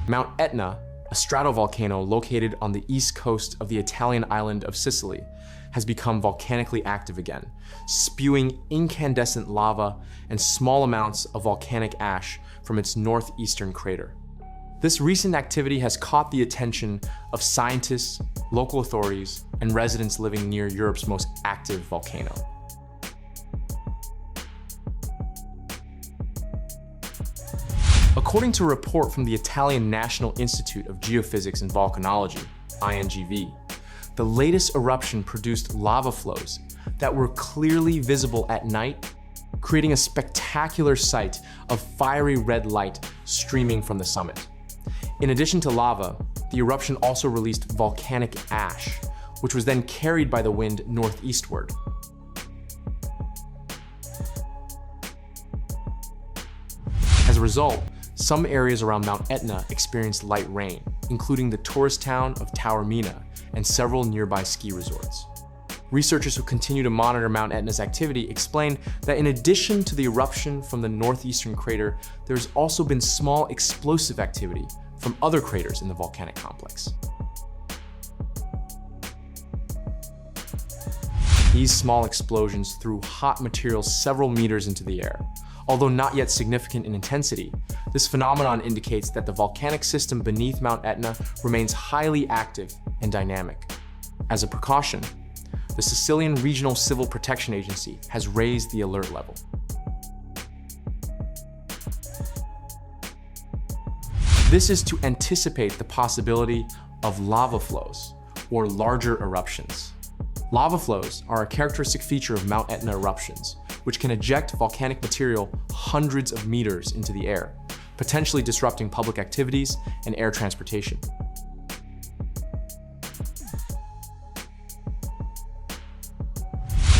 Mount Etna, a stratovolcano located on the east coast of the Italian island of Sicily, has become volcanically active again, spewing incandescent lava and small amounts of volcanic ash from its northeastern crater. This recent activity has caught the attention of scientists, local authorities, and residents living near Europe's most active volcano. According to a report from the Italian National Institute of Geophysics and Volcanology, INGV, the latest eruption produced lava flows that were clearly visible at night, creating a spectacular sight of fiery red light streaming from the summit. In addition to lava, the eruption also released volcanic ash, which was then carried by the wind northeastward. As a result, some areas around Mount Etna experienced light rain, including the tourist town of Taormina and several nearby ski resorts. Researchers who continue to monitor Mount Etna's activity explain that in addition to the eruption from the northeastern crater, there's also been small explosive activity from other craters in the volcanic complex. These small explosions threw hot materials several meters into the air. Although not yet significant in intensity, this phenomenon indicates that the volcanic system beneath Mount Etna remains highly active and dynamic. As a precaution, the Sicilian Regional Civil Protection Agency has raised the alert level. This is to anticipate the possibility of lava flows, or larger eruptions. Lava flows are a characteristic feature of Mount Etna eruptions, which can eject volcanic material hundreds of meters into the air, potentially disrupting public activities and air transportation.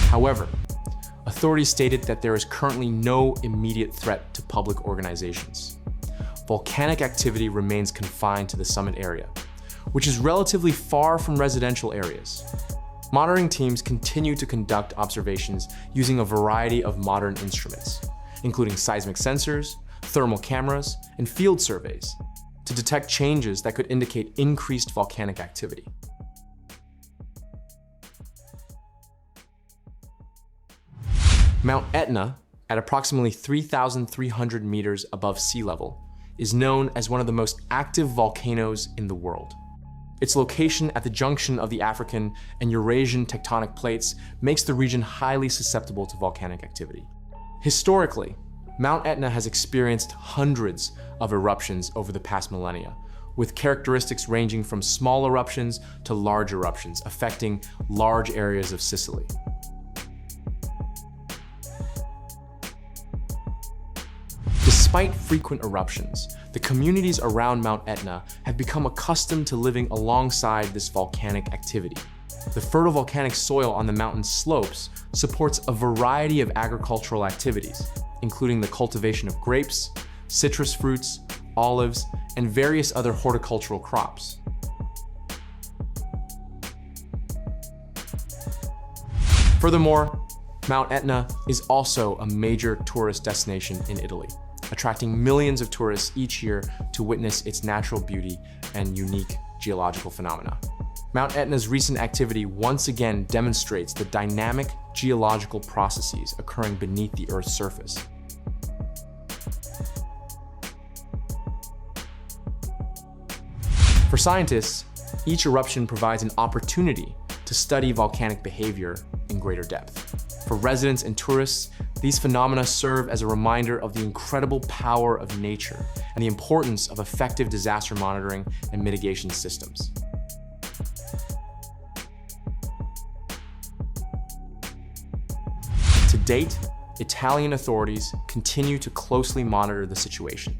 However, authorities stated that there is currently no immediate threat to public organizations. Volcanic activity remains confined to the summit area, which is relatively far from residential areas. Monitoring teams continue to conduct observations using a variety of modern instruments, including seismic sensors, thermal cameras, and field surveys, to detect changes that could indicate increased volcanic activity. Mount Etna, at approximately 3,300 meters above sea level, is known as one of the most active volcanoes in the world. Its location at the junction of the African and Eurasian tectonic plates makes the region highly susceptible to volcanic activity. Historically, Mount Etna has experienced hundreds of eruptions over the past millennia, with characteristics ranging from small eruptions to large eruptions affecting large areas of Sicily. Despite frequent eruptions, the communities around Mount Etna have become accustomed to living alongside this volcanic activity. The fertile volcanic soil on the mountain's slopes supports a variety of agricultural activities, including the cultivation of grapes, citrus fruits, olives, and various other horticultural crops. Furthermore, Mount Etna is also a major tourist destination in Italy, attracting millions of tourists each year to witness its natural beauty and unique geological phenomena. Mount Etna's recent activity once again demonstrates the dynamic geological processes occurring beneath the Earth's surface. For scientists, each eruption provides an opportunity to study volcanic behavior in greater depth. For residents and tourists, these phenomena serve as a reminder of the incredible power of nature and the importance of effective disaster monitoring and mitigation systems. To date, Italian authorities continue to closely monitor the situation.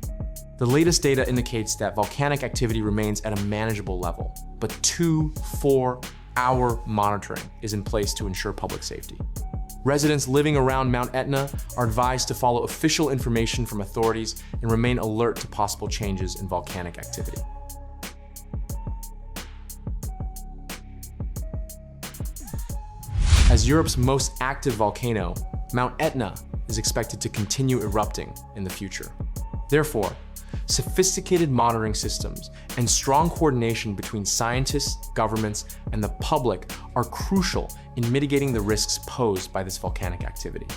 The latest data indicates that volcanic activity remains at a manageable level, but 4-hour monitoring is in place to ensure public safety. Residents living around Mount Etna are advised to follow official information from authorities and remain alert to possible changes in volcanic activity. As Europe's most active volcano, Mount Etna is expected to continue erupting in the future. Therefore, Sophisticated monitoring systems and strong coordination between scientists, governments, and the public are crucial in mitigating the risks posed by this volcanic activity.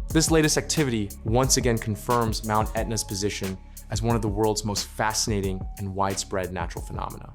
This latest activity once again confirms Mount Etna's position as one of the world's most fascinating and widespread natural phenomena.